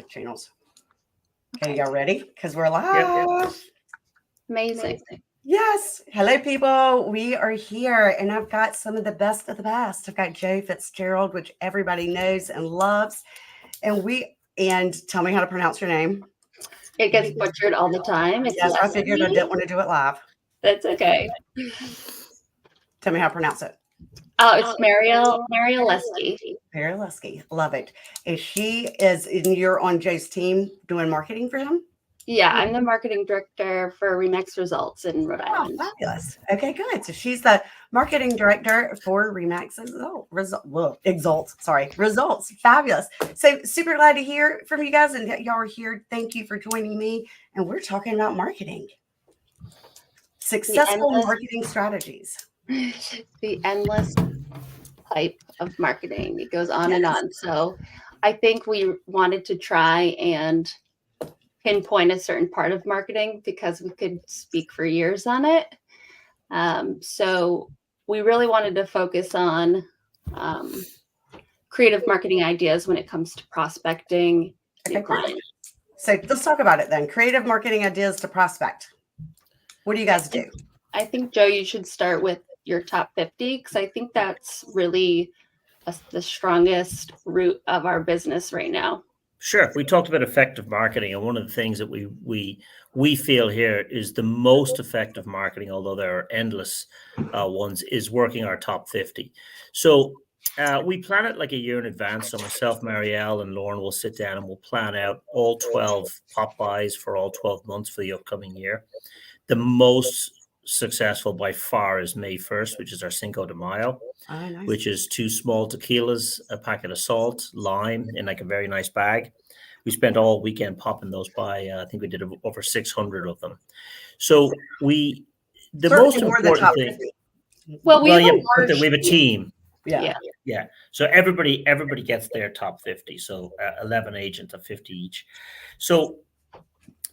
channels. Okay, y'all ready? Because we're live. Yep. Amazing. Yes. Hello, people. We are here, and I've got some of the best of the best. I've got Joe Fitzgerald, which everybody knows and loves. And tell me how to pronounce your name. It gets butchered all the time. Yes, I figured I didn't want to do it live. That's okay. Tell me how to pronounce it. Oh, it's Marial Leisge. Marial Leisge. Love it. And you're on Joe's team doing marketing for him? Yeah, I'm the marketing director for Remax Results in Rhode Island. Oh, fabulous. Okay, good. So she's the marketing director for Remax Results. Fabulous. So super glad to hear from you guys, and y'all are here. Thank you for joining me. And we're talking about marketing. Successful marketing strategies. The endless type of marketing. It goes on and on. So I think we wanted to try and pinpoint a certain part of marketing because we could speak for years on it. So we really wanted to focus on creative marketing ideas when it comes to prospecting new clients. So let's talk about it then. Creative marketing ideas to prospect. What do you guys do? I think, Joe, you should start with your top 50 because I think that's really the strongest root of our business right now. Sure. We talked about effective marketing, and one of the things that we feel here is the most effective marketing, although there are endless ones, is working our top 50. So we plan it like a year in advance. So myself, Marial, and Lauren will sit down and we'll plan out all 12 pop buys for all 12 months for the upcoming year. The most successful by far is May 1st, which is our Cinco de Mayo, nice. Which is 2 small tequilas, a packet of salt, lime in like a very nice bag. We spent all weekend popping those by. I think we did over 600 of them. So the most important thing. We have a team. Yeah. So everybody gets their top 50. So 11 agents of 50 each. So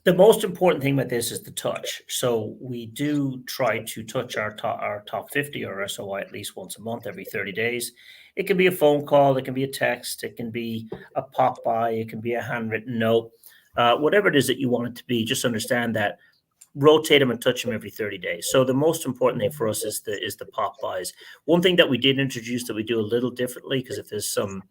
the most important thing about this is the touch. So we do try to touch our top 50 or SOI at least once a month, every 30 days. It can be a phone call, it can be a text, it can be a pop by, it can be a handwritten note, whatever it is that you want it to be. Just understand that rotate them and touch them every 30 days. So the most important thing for us is the pop buys. One thing that we did introduce that we do a little differently, because if there's some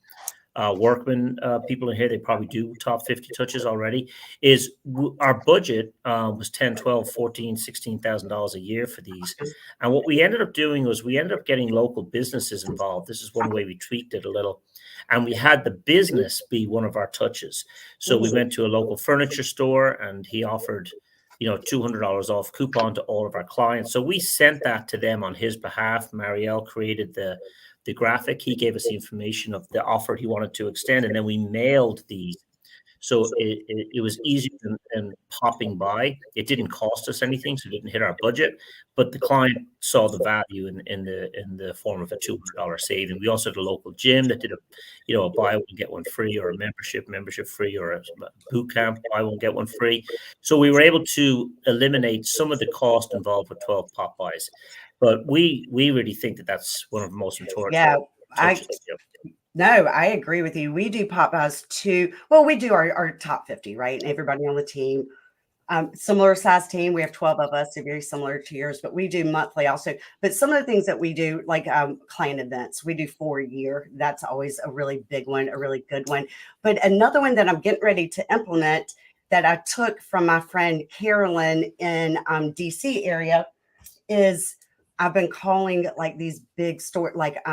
workman people in here, they probably do top 50 touches already, is our budget was $10, $12, $14, $16,000 a year for these. And what we ended up doing was we ended up getting local businesses involved. This is one way we tweaked it a little. And we had the business be one of our touches. So we went to a local furniture store and he offered $200 off coupon to all of our clients. So we sent that to them on his behalf. Marial created the graphic. He gave us the information of the offer he wanted to extend, and then we mailed these. So it was easier than popping by. It didn't cost us anything, so it didn't hit our budget. But the client saw the value in the form of a $200 saving. We also had a local gym that did a buy one get one free, or a membership free, or a boot camp buy one get one free. So we were able to eliminate some of the cost involved with 12 pop buys. But we really think that that's one of the most important. Yeah, I agree with you. We do pop buys too. Well, we do our top 50, right? And everybody on the team, similar size team. We have 12 of us, so very similar to yours, but we do monthly also. But some of the things that we do, like client events, we do 4 a year. That's always a really big one, a really good one. But another one that I'm getting ready to implement that I took from my friend Carolyn in DC area is I've been calling like these big store, like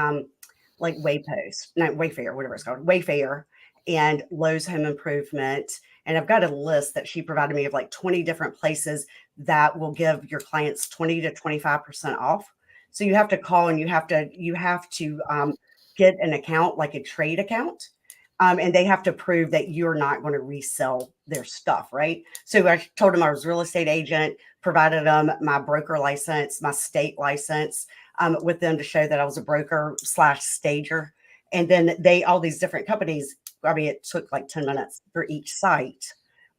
Wayfair, whatever it's called, Wayfair and Lowe's Home Improvement. And I've got a list that she provided me of like 20 different places that will give your clients 20 to 25% off. So you have to call and you have to get an account, like a trade account. And they have to prove that you're not going to resell their stuff, right? So I told them I was a real estate agent, provided them my broker license, my state license with them to show that I was a broker / stager. And then all these different companies, it took like 10 minutes for each site.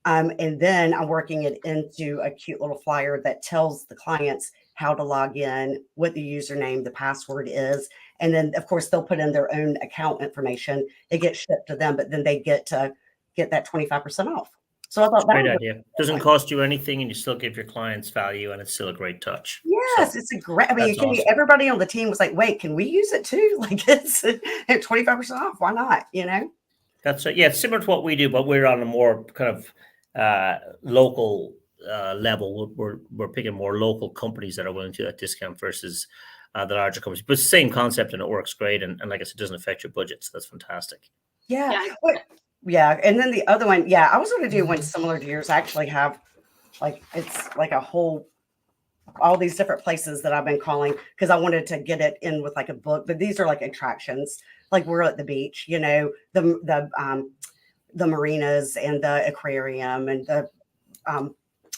And then I'm working it into a cute little flyer that tells the clients how to log in, what the username, the password is. And then, of course, they'll put in their own account information. It gets shipped to them, but then they get to get that 25% off. So I thought that Great was idea. Doesn't cost you anything, and you still give your clients value, and it's still a great touch. yes, So it's a great. I mean, that's it can be awesome. everybody on the team was like, "Wait, can we use it too? Like it's at 25% off. Why not?" You know? That's yeah, it's similar to what we do, but we're on a more kind of local level. We're picking more local companies that are willing to do that discount versus the larger companies. But it's the same concept, and it works great. And like I said, it doesn't affect your budget, so that's fantastic. Yeah. Yeah. Yeah. And then the other one, yeah, I was going to do one similar to yours. I actually have like it's like a whole all these different places that I've been calling because I wanted to get it in with like a book. But these are like attractions, like we're at the beach, you know, the marinas and the aquarium and the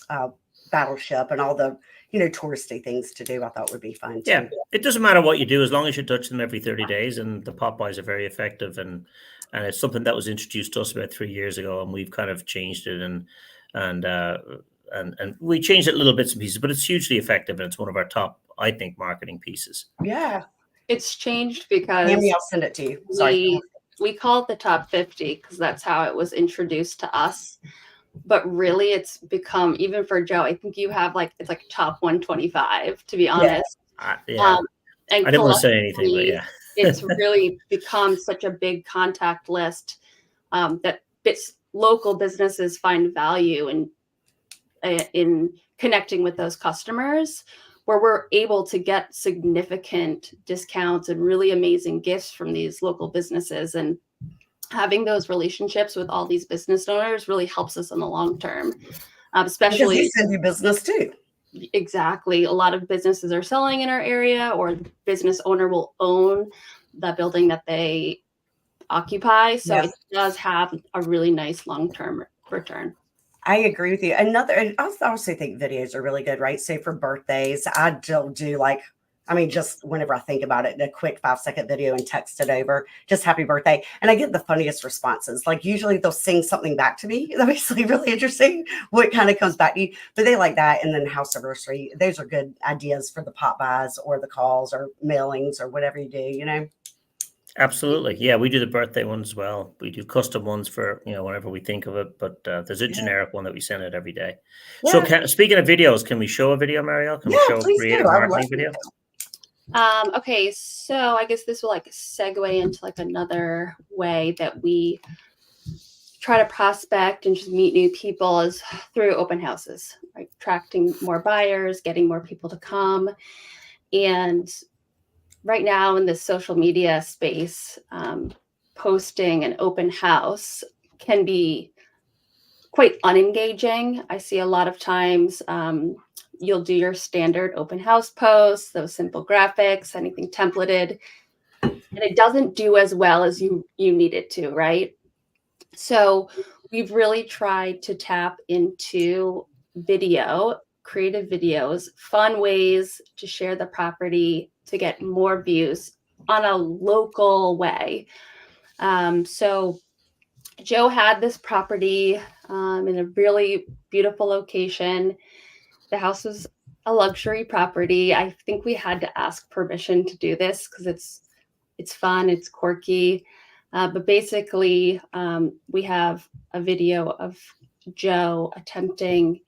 uh, battleship and all the touristy things to do. I thought would be fun too. Yeah, it doesn't matter what you do as long as you touch them every 30 days. And the pop buys are very effective, and it's something that was introduced to us about 3 years ago, and we've kind of changed it and we changed it little bits and pieces, but it's hugely effective, and it's one of our top, I think, marketing pieces. Yeah. It's changed because Amy, I'll send it to you. Sorry. we call it the top 50 because that's how it was introduced to us. But really, it's become, even for Joe, I think you have it's like top 125, to be honest. Yeah. And I didn't want to say anything, but yeah. It's really become such a big contact list that local businesses find value in connecting with those customers, where we're able to get significant discounts and really amazing gifts from these local businesses. And having those relationships with all these business owners really helps us in the long term, especially because they send you business too. Exactly. A lot of businesses are selling in our area, or the business owner will own the building that they occupy. So Yes. it does have a really nice long-term return. I agree with you. I also think videos are really good, right? Say for birthdays, I don't do just whenever I think about it, a quick 5-second video and text it over, just happy birthday. And I get the funniest responses. Like usually they'll sing something back to me. That makes it really interesting what kind of comes back to you. But they like that. And then house anniversary, those are good ideas for the pop buys or the calls or mailings or whatever you do, you know? Absolutely. Yeah, we do the birthday ones as well. We do custom ones for, whenever we think of it, but there's a generic one that we send out every day. Yeah. So speaking of videos, can we show a video, Marial? Can we show a please creative do. I would marketing love video? Okay, so I guess this will segue into another way that we try to prospect and just meet new people is through open houses, right? Attracting more buyers, getting more people to come. And right now in the social media space, posting an open house can be quite unengaging. I see a lot of times you'll do your standard open house posts, those simple graphics, anything templated, and it doesn't do as well as you need it to, right? So we've really tried to tap into video, creative videos, fun ways to share the property to get more views on a local way. So Joe had this property in a really beautiful location. The house was a luxury property. I think we had to ask permission to do this because it's fun, it's quirky. But basically, we have a video of Joe attempting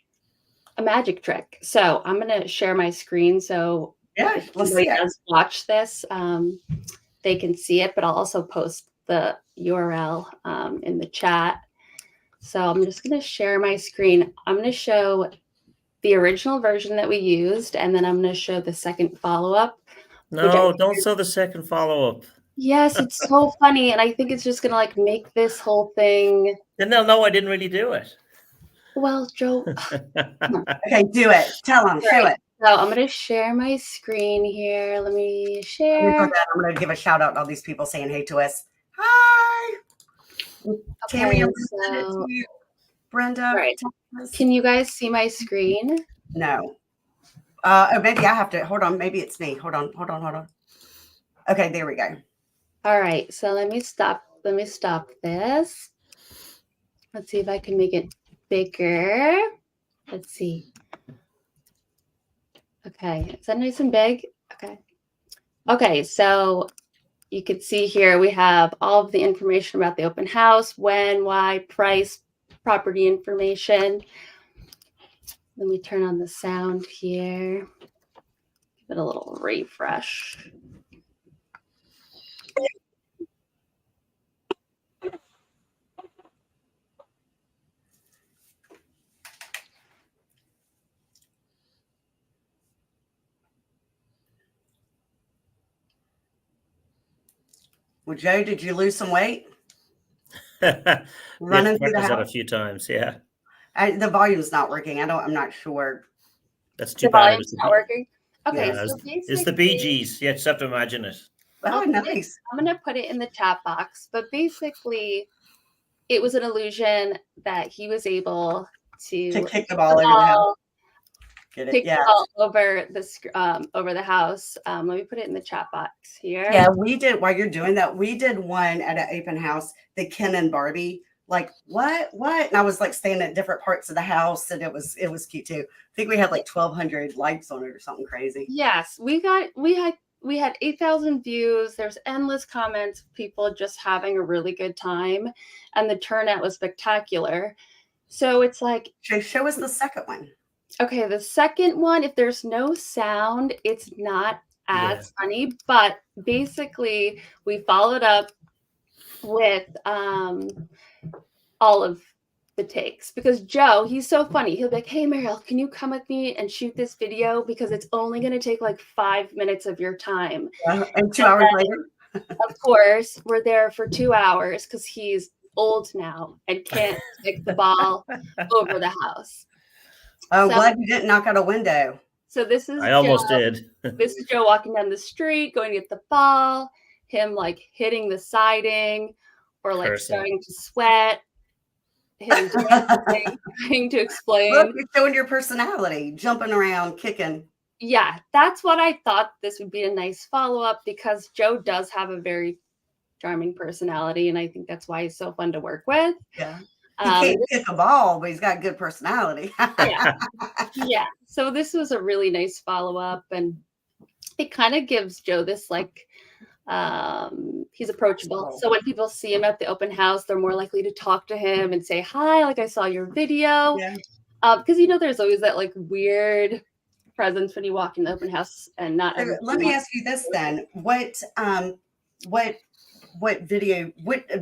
a magic trick. So I'm going to share my screen. So if somebody does watch this, they can see it, but I'll also post the URL in the chat. So I'm just going to share my screen. I'm going to show the original version that we used, and then I'm going to show the second follow-up. No, don't show the second follow-up. Yes, it's so funny, and I think it's just going to make this whole thing. Then they'll know I didn't really do it. Well, Joe. Okay, do it. Tell them. Show it. So I'm going to share my screen here. Let me share. I'm going to give a shout out to all these people saying hey to us. Hi. Tammy, I'm sending it to you. Brenda. Right. Can you guys see my screen? No. Maybe I have to. Hold on. Maybe it's me. Hold on. Okay, there we go. All right. So let me stop this. Let's see if I can make it bigger. Let's see. Okay. Is that nice and big? Okay. Okay. So you could see here, we have all of the information about the open house, when, why, price, property information. Let me turn on the sound here. Give it a little refresh. Well, Joe, did you lose some weight Running running through the that a house? few times. Yeah, The volume's not working. I'm not sure. that's too The bad. It volume's was the not working. Okay, Yeah, so it's the basically, Bee Gees. You just have to imagine it. Oh, nice. I'm going to put it in the chat box, but basically, it was an illusion that he was able To to kick the ball over the house. Get it? kick Yeah. the ball over the house. Let me put it in the chat box here. Yeah, we did. While you're doing that, we did one at an open house, the Ken and Barbie. Like, what? And I was like standing at different parts of the house, and it was cute too. I think we had like 1,200 likes on it or something crazy. Yes, we had 8,000 views. There's endless comments of people just having a really good time, and the turnout was spectacular. So it's like, Show us the second one. okay, the second one, if there's no sound, it's not as Yeah. funny, but basically we followed up with all of the takes, because Joe, he's so funny. He'll be like, hey, Marial, can you come with me and shoot this video? Because it's only going to take like 5 minutes of your time. And 2 hours later. Of course, we're there for 2 hours because he's old now and can't kick the ball over the house. Oh, So- glad you didn't knock out a window. So this is I almost did. This is Joe walking down the street, going to get the ball, him like hitting the siding or like Cursing. starting to sweat, him trying to explain. Look, you're showing your personality, jumping around, kicking. Yeah, that's what I thought this would be a nice follow-up, because Joe does have a very charming personality, and I think that's why he's so fun to work with. Yeah. He can't kick a ball, but he's got good personality. Yeah. So this was a really nice follow-up, and it kind of gives Joe this like he's approachable. So when people see him at the open house, they're more likely to talk to him and say, hi, like I saw your video. Yeah. Because there's always that like weird presence when you walk in the open house, and not So let me ask you this then. What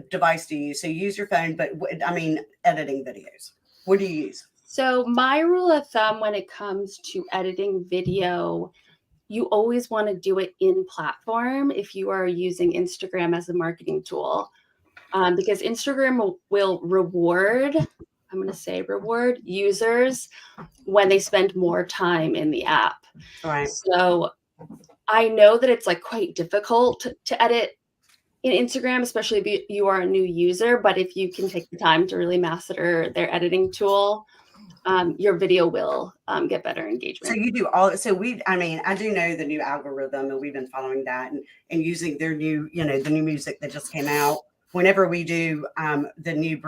device do you use? So you use your phone, but editing videos. What do you use? So my rule of thumb when it comes to editing video, you always want to do it in platform if you are using Instagram as a marketing tool, because Instagram will reward users when they spend more time in the app. All right. So I know that it's like quite difficult to edit in Instagram, especially if you are a new user, but if you can take the time to really master their editing tool, your video will get better engagement. So you do all. So I do know the new algorithm, and we've been following that and using their new, the new music that just came out. Whenever we do the new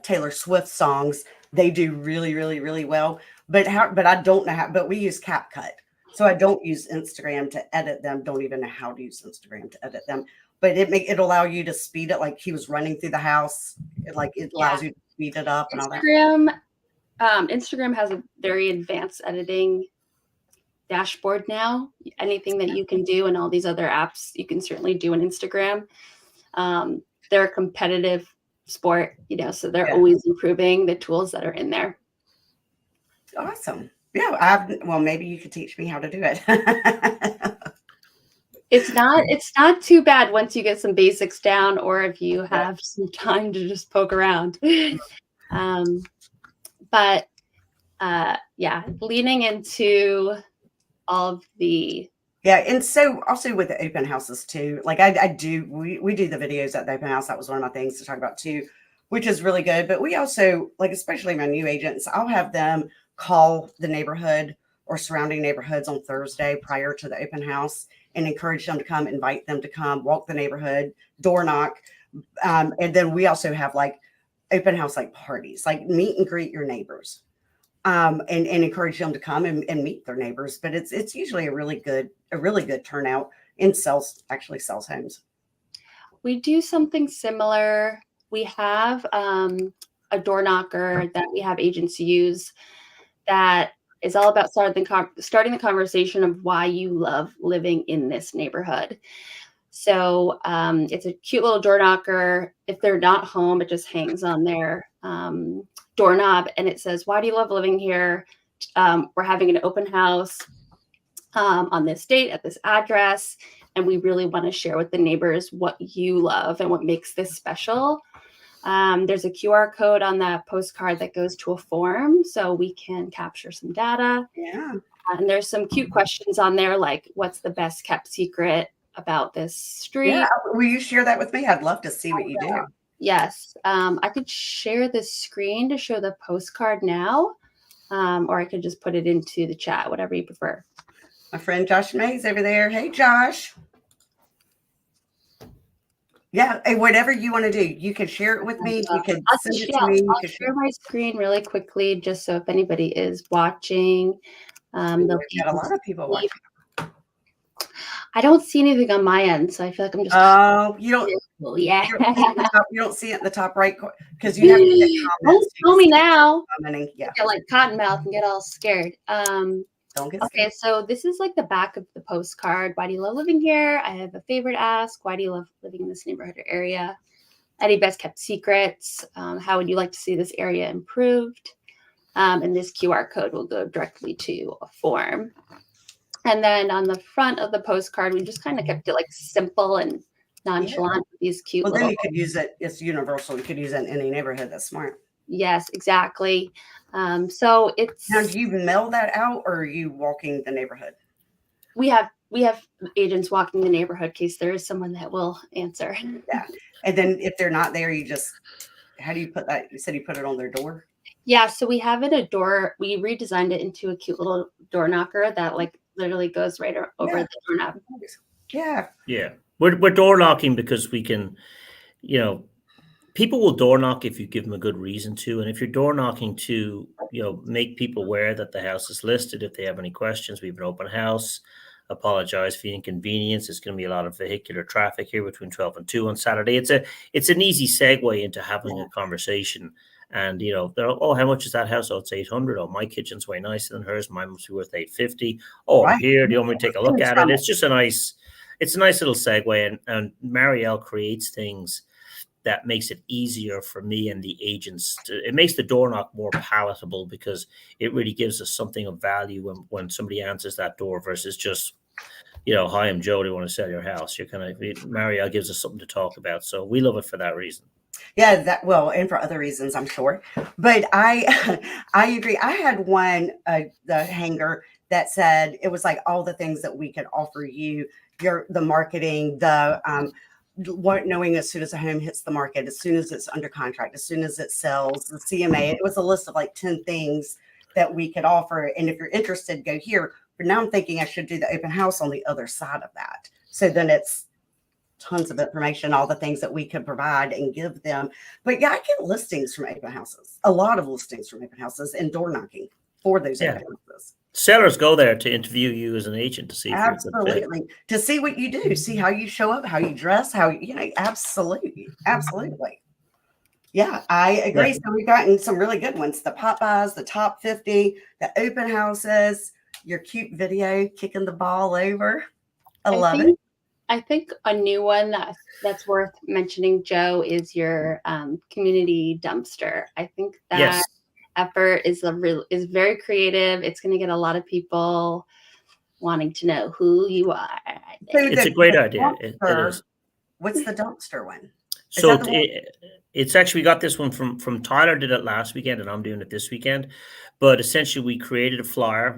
Taylor Swift songs, they do really, really, really well. But I don't know how. But we use CapCut, so I don't use Instagram to edit them. Don't even know how to use Instagram to edit them. But it allow you to speed it, like he was running through the house. It allows you to speed it up and all that. Instagram has a very advanced editing dashboard now. Anything that you can do in all these other apps, you can certainly do in Instagram. They're a competitive sport, so they're always improving the tools that are in there. Awesome. Yeah, maybe you could teach me how to do it. It's not too bad once you get some basics down, or if you have some time to just poke around. Leaning into all of the and so also with the open houses too, like we do the videos at the open house. That was one of my things to talk about too, which is really good. But we also, like, especially my new agents, I'll have them call the neighborhood or surrounding neighborhoods on Thursday prior to the open house and encourage them to come, invite them to come, walk the neighborhood, door knock. And then we also have like open house like parties, like meet and greet your neighbors, and encourage them to come and meet their neighbors. But it's usually a really a really good turnout and actually sells homes. We do something similar. We have a door knocker that we have agents use that is all about starting the conversation of why you love living in this neighborhood. So it's a cute little door knocker. If they're not home, it just hangs on their doorknob and it says, "Why do you love living here? We're having an open house on this date at this address. And we really want to share with the neighbors what you love and what makes this special." There's a QR code on that postcard that goes to a form so we can capture some data. Yeah. And there's some cute questions on there like, what's the best kept secret about this street? Yeah. Will you share that with me? I'd love to see what you do. Yes. I could share the screen to show the postcard now, or I could just put it into the chat, whatever you prefer. My friend Josh Mays over there. Hey, Josh. Yeah, and whatever you want to do, you can share it with me. You can send it to me. I'll share my screen really quickly, just so if anybody is watching, We've got a lot of people watching. I don't see anything on my end, so I feel like I'm just. Oh, you don't. Yeah. You don't see it in the top right corner because you have to get comments. Don't tell me now. Commenting. Yeah. Get like cottonmouth and get all scared. Don't get Okay, so this is like the back of the postcard. Why do you love living here? I have a favorite ask. Why do you love living in this neighborhood or area? Any best kept secrets? How would you like to see this area improved? And this QR code will go directly to a form. And then on the front of the postcard, we just kind of kept it like simple and nonchalant. With these cute. Well, then you could use it. It's universal. You could use it in any neighborhood that's smart. Yes, exactly. So it's now. Do you mail that out, or are you walking the neighborhood? We have agents walking the neighborhood in case there is someone that will answer. Yeah, and then if they're not there, you just how do you put that? You said you put it on their door. Yeah, so we have it a door. We redesigned it into a cute little door knocker that like literally goes right over the doorknob. Yeah, yeah. We're door knocking because we can, people will door knock if you give them a good reason to. And if you're door knocking to, make people aware that the house is listed, if they have any questions, we have an open house. Apologize for the inconvenience. There's going to be a lot of vehicular traffic here between 12 and 2 on Saturday. It's an easy segue into having a conversation. And, they're, oh, how much is that house? Oh, it's 800. Oh, my kitchen's way nicer than hers. Mine must be worth 850. Oh, I'm here. Do you want me to take a look at it? It's just a nice little segue. And Marial creates things that makes it easier for me and the agents. It makes the door knock more palatable because it really gives us something of value when somebody answers that door versus just, hi, I'm Joe. Do you want to sell your house? You're kind of Marial gives us something to talk about. So we love it for that reason. Yeah, and for other reasons, I'm sure. But I agree. I had one, the hanger that said it was like all the things that we could offer you, the marketing, the knowing as soon as a home hits the market, as soon as it's under contract, as soon as it sells, the CMA. It was a list of like 10 things that we could offer. And if you're interested, go here. But now I'm thinking I should do the open house on the other side of that. So then it's tons of information, all the things that we could provide and give them. But yeah, I get listings from open houses, a lot of listings from open houses and door knocking for those open houses. Sellers go there to interview you as an agent to see if absolutely to see what you do, see how you show up, how you dress, how absolutely. Yeah, I agree. So we've gotten some really good ones: the pop buys, the top 50, the open houses, your cute video kicking the ball over. I love it. I think a new one that's worth mentioning, Joe, is your community dumpster. I think that effort is very creative. It's going to get a lot of people wanting to know who you are. So it's a great idea. It is. What's the dumpster one? So it's actually, we got this one from Tyler, did it last weekend, and I'm doing it this weekend. But essentially, we created a flyer.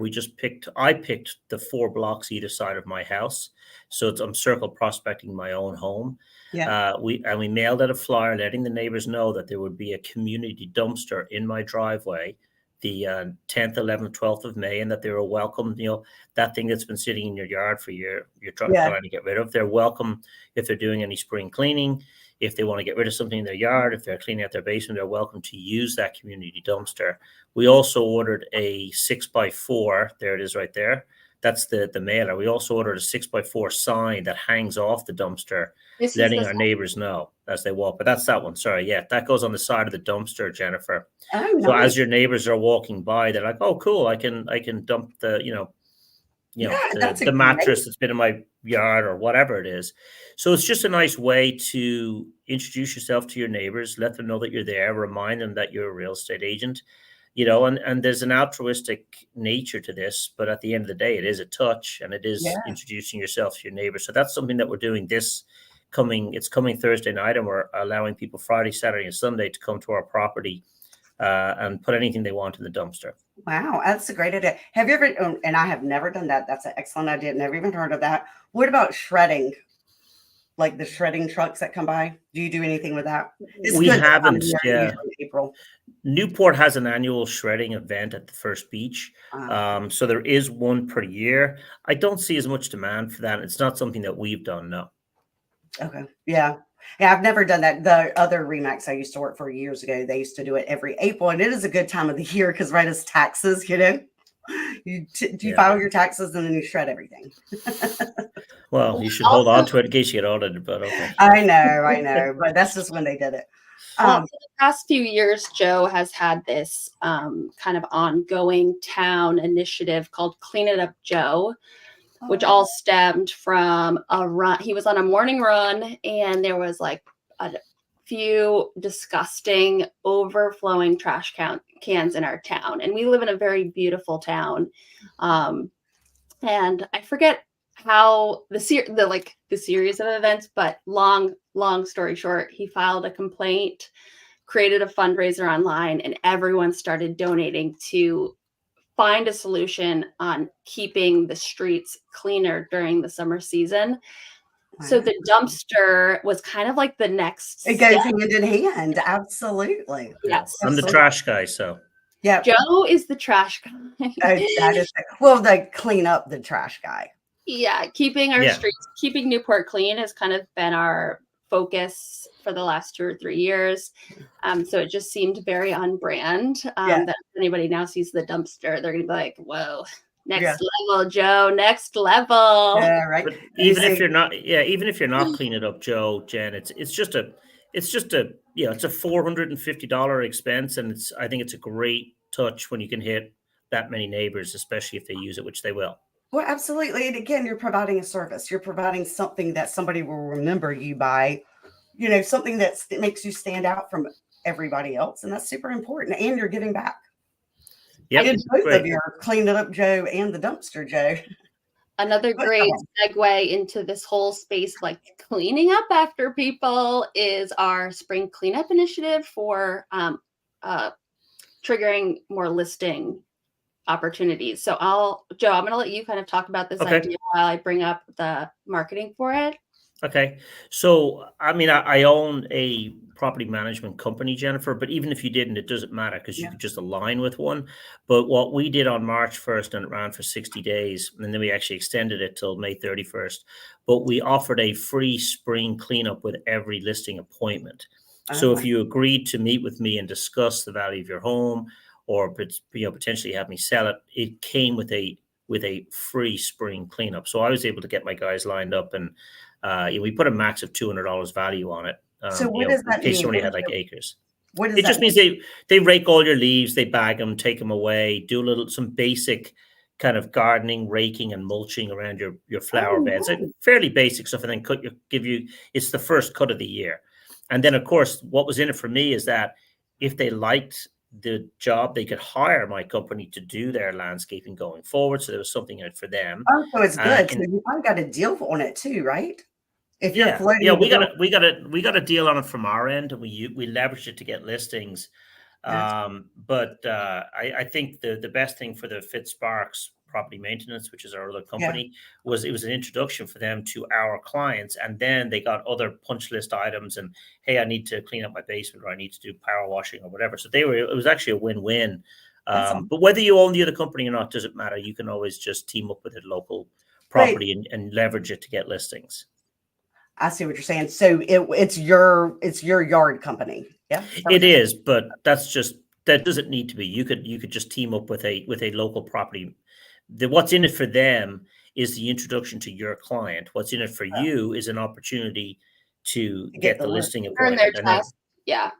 I picked the 4 blocks either side of my house. So I'm circle prospecting my own home. Yeah. We mailed out a flyer letting the neighbors know that there would be a community dumpster in my driveway the 10th, 11th, 12th of May, and that they were welcome. That thing that's been sitting in your yard for you're trying to get rid of. They're welcome if they're doing any spring cleaning. If they want to get rid of something in their yard, if they're cleaning out their basement, they're welcome to use that community dumpster. We also ordered a 6x4. There it is right there. That's the mailer. We also ordered a 6x4 sign that hangs off the dumpster, This is letting the our neighbors know as they walk. But that's that one. Sorry, yeah, that goes on the side of the dumpster, Jennifer. Oh, So nice. as your neighbors are walking by, they're like, "Oh, cool! I can dump the Yeah, that's a the great. mattress that's been in my yard or whatever it is." So it's just a nice way to introduce yourself to your neighbors, let them know that you're there, remind them that you're a real estate agent, and there's an altruistic nature to this, but at the end of the day, it is a touch and it is Yeah. introducing yourself to your neighbors. So that's something that we're doing it's coming Thursday night, and we're allowing people Friday, Saturday, and Sunday to come to our property and put anything they want in the dumpster. Wow, that's a great idea. Have you ever, and I have never done that. That's an excellent idea. Never even heard of that. What about shredding? Like the shredding trucks that come by? Do you do anything with that? It's We good this time of haven't, year, yeah. usually April. Newport has an annual shredding event at the First Beach. So there is one per year. I don't see as much demand for that. It's not something that we've done, no. Okay. Yeah. Yeah, I've never done that. The other Remax I used to work for years ago, they used to do it every April, and it is a good time of the year because right as taxes, you Yeah. file your taxes and then you shred everything. Well, you should hold on to it in case you get audited, but okay. I know, but that's just when they did it. Well, for the past few years, Joe has had this kind of ongoing town initiative called Clean It Up Joe, which all stemmed from a run. He was on a morning run, and there was like a few disgusting, overflowing trash cans in our town. And we live in a very beautiful town. And I forget how the series of events, but long story short, he filed a complaint, created a fundraiser online, and everyone started donating to find a solution on keeping the streets cleaner during the summer season. So the dumpster was kind of like the next It goes step. hand in hand. Absolutely. Yes. I'm the trash guy, so. Yeah. Joe is the trash guy. That is well, they clean up the trash guy. Yeah, keeping our streets, keeping Newport clean has kind of been our focus for the last 2 or 3 years. So it just seemed very on brand. That if anybody now sees the dumpster, they're gonna be like, "Whoa, next level, Joe, next level." Yeah, right. But even if you're not cleaning it up, Joe, Jen, it's just a it's a $450 expense, and I think it's a great touch when you can hit that many neighbors, especially if they use it, which they will. Well, absolutely. And again, you're providing a service. You're providing something that somebody will remember you by, something that makes you stand out from everybody else. And that's super important. And you're giving back. Yeah, both of you are Clean It Up Joe and the Dumpster Joe. Another great segue into this whole space of like cleaning up after people is our spring cleanup initiative for triggering more listing opportunities. So Joe, I'm going to let you kind of talk about this idea while I bring up the marketing for it. Okay. So, I mean, I own a property management company, Jennifer, but even if you didn't, it doesn't matter because you could just align with one. But what we did on March 1st, and it ran for 60 days, and then we actually extended it till May 31st, but we offered a free spring cleanup with every listing appointment. So if you agreed to meet with me and discuss the value of your home, or potentially have me sell it, it came with a free spring cleanup. So I was able to get my guys lined up, and we put a max of $200 value on it. So what does that mean? In case somebody had like acres. What does it just means they rake all your leaves, they bag them, take them away, do some basic kind of gardening, raking, and mulching around your flower beds. Like fairly basic stuff, and then it's the first cut of the year. And then, of course, what was in it for me is that if they liked the job, they could hire my company to do their landscaping going forward. So there was something in it for them. Oh, so it's good. So you probably got a deal on it too, right? If you're floating, we got a deal on it from our end, and we leveraged it to get listings. But I think the best thing for the Fitzpatrick Property Maintenance, which is our other company, was it was an introduction for them to our clients, and then they got other punch list items. And hey, I need to clean up my basement, or I need to do power washing, or whatever. So it was actually a win-win. But whether you own the other company or not doesn't matter. You can always just team up with a local property and leverage it to get listings. I see what you're saying. So it's your yard company. Yeah, it is, but that doesn't need to be. You could just team up with a local property what's in it for them is the introduction to your client. What's in it for you is an opportunity to get the listing Earn their appointed. And then, trust. Yeah.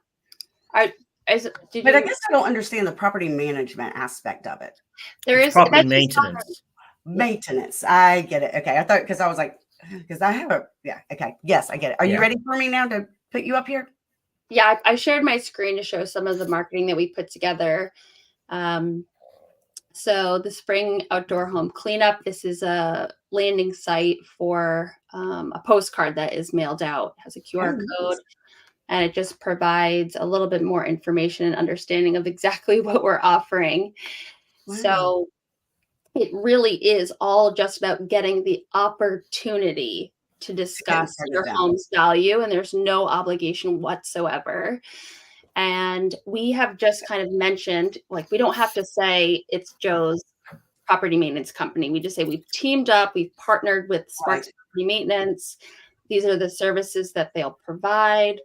Did But I you? guess I don't understand the property management aspect of it. There it's is property that's just not- maintenance. Maintenance. I get it. Okay. I thought because I was like, because I have a yeah. Okay. Yes, I get it. Are you Yeah. ready for me now to put you up here? Yeah, I shared my screen to show some of the marketing that we put together. So the spring outdoor home cleanup. This is a landing site for a postcard that is mailed out. It has a QR code, and it just provides a little bit more information and understanding of exactly what we're offering. Wow. So it really is all just about getting the opportunity to discuss your home's value, and there's no obligation whatsoever. And we have just kind of mentioned, like, we don't have to say it's Joe's property maintenance company. We just say we've teamed up, we've partnered with Sparks Property Maintenance. These are the services that they'll provide.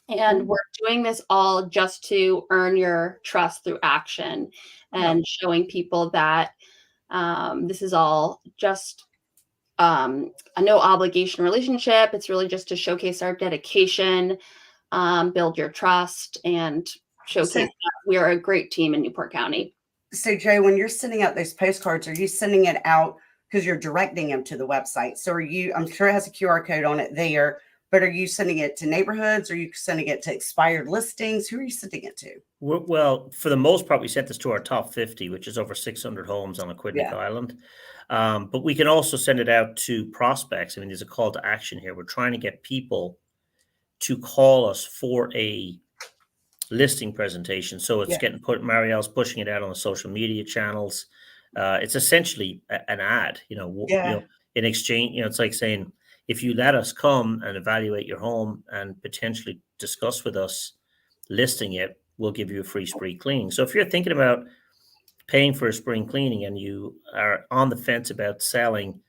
And we're doing this all just to earn your trust through action and showing people that this is all just a no obligation relationship. It's really just to showcase our dedication, build your trust, and showcase that we are a great team in Newport County. So, Joe, when you're sending out those postcards, are you sending it out because you're directing them to the website? So, I'm sure it has a QR code on it there, but are you sending it to neighborhoods? Or are you sending it to expired listings? Who are you sending it to? Well, for the most part, we sent this to our top 50, which is over 600 homes on Aquidneck Island. But we can also send it out to prospects. I mean, there's a call to action here. We're trying to get people to call us for a listing presentation. So it's getting put, Marial's pushing it out on the social media channels. It's essentially an ad, in exchange, it's like saying, if you let us come and evaluate your home and potentially discuss with us listing it, we'll give you a free spring cleaning. So if you're thinking about paying for a spring cleaning and you are on the fence about selling,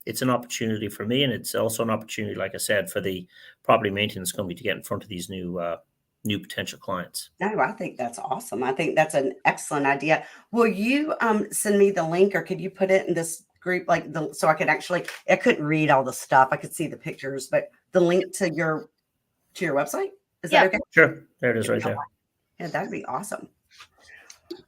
it's an opportunity for me. And it's also an opportunity, like I said, for the property maintenance company to get in front of these new potential clients. No, I think that's awesome. I think that's an excellent idea. Will you send me the link, or could you put it in this group, so I could I couldn't read all the stuff. I could see the pictures, but the link to your website, is that okay? Sure. There it is right there. Yeah, that'd be awesome.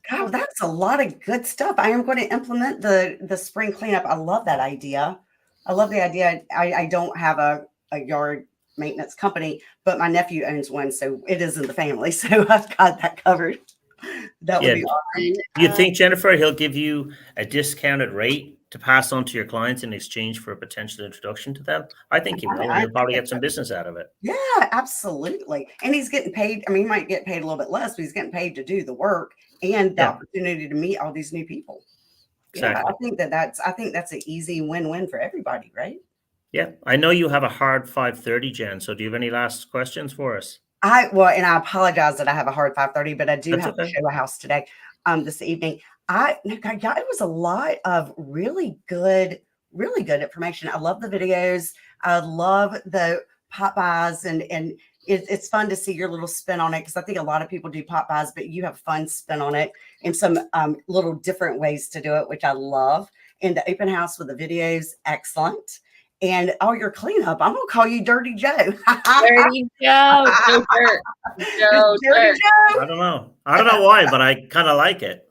God, that's a lot of good stuff. I am going to implement the spring cleanup. I love that idea. I love the idea. I don't have a yard maintenance company, but my nephew owns one, so it is in the family. So I've got that covered. That would be awesome. You think, Jennifer, he'll give you a discounted rate to pass on to your clients in exchange for a potential introduction to them? I think he will. He'll probably get some business out of it. Yeah, absolutely. And he's getting paid. I mean, he might get paid a little bit less, but he's getting paid to do the work and the opportunity to meet all these new people. Exactly. Yeah, I think that's an easy win-win for everybody, right? Yeah. I know you have a hard 5:30, Jen. So do you have any last questions for us? And I apologize that I have a hard 5:30, but I do have to show a house today, this evening. It was a lot of really good information. I love the videos. I love the pop buys, and it's fun to see your little spin on it, because I think a lot of people do pop buys, but you have fun spin on it and some little different ways to do it, which I love. And the open house with the videos, excellent. And your cleanup, I'm gonna call you Dirty Joe. Dirty Joe. Dirty Joe. I don't know why, but I kind of like it.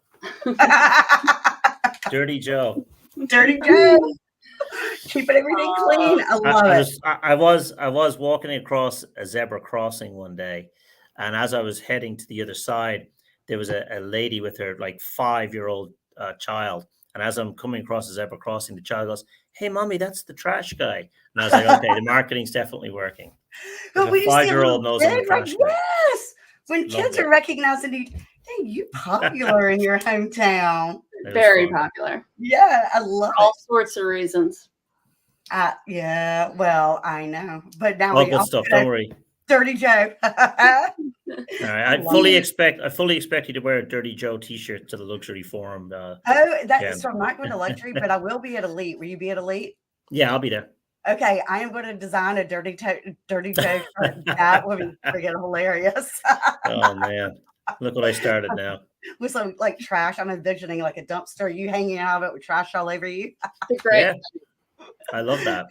Dirty Joe. Dirty Joe. Keeping everything clean. I love it. I was walking across a zebra crossing one day, and as I was heading to the other side, there was a lady with her 5-year-old child. And as I'm coming across the zebra crossing, the child goes, "Hey, mommy, that's the trash guy." And I was like, okay, the marketing's definitely working. But a 5-year-old knows I'm the trash guy. Yes. When kids are recognizing you popular in your hometown. Very popular. Yeah, I love all sorts of reasons. Yeah, well, I know. But now all good stuff, don't worry. Dirty Joe. All right. I fully expect you to wear a Dirty Joe t-shirt to the luxury forum. So I'm not going to luxury, but I will be at Elite. Will you be at Elite? Yeah, I'll be there. Okay, I am going to design a Dirty Joe shirt. That would be freaking hilarious. Oh man, look what I started now. with some like trash. I'm envisioning like a dumpster, you hanging out of it with trash all over you. Great. Yeah, I love that.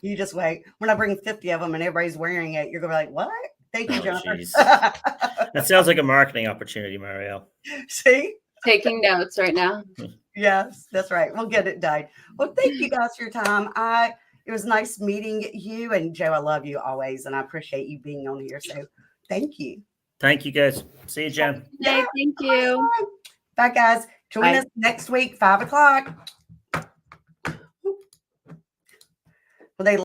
You just wait. When I bring 50 of them and everybody's wearing it, you're gonna be like, what? Thank you, Oh, Jennifer. jeez. That sounds like a marketing opportunity, Marial. See? Taking notes right now. Yes, that's right. We'll get it done. Well, thank you guys for your time. It was nice meeting you, and Joe, I love you always, and I appreciate you being on here. So thank you. Thank you, guys. See you, Jen. Hey, thank you. Bye, guys. Join us next week, 5 o'clock. Well, they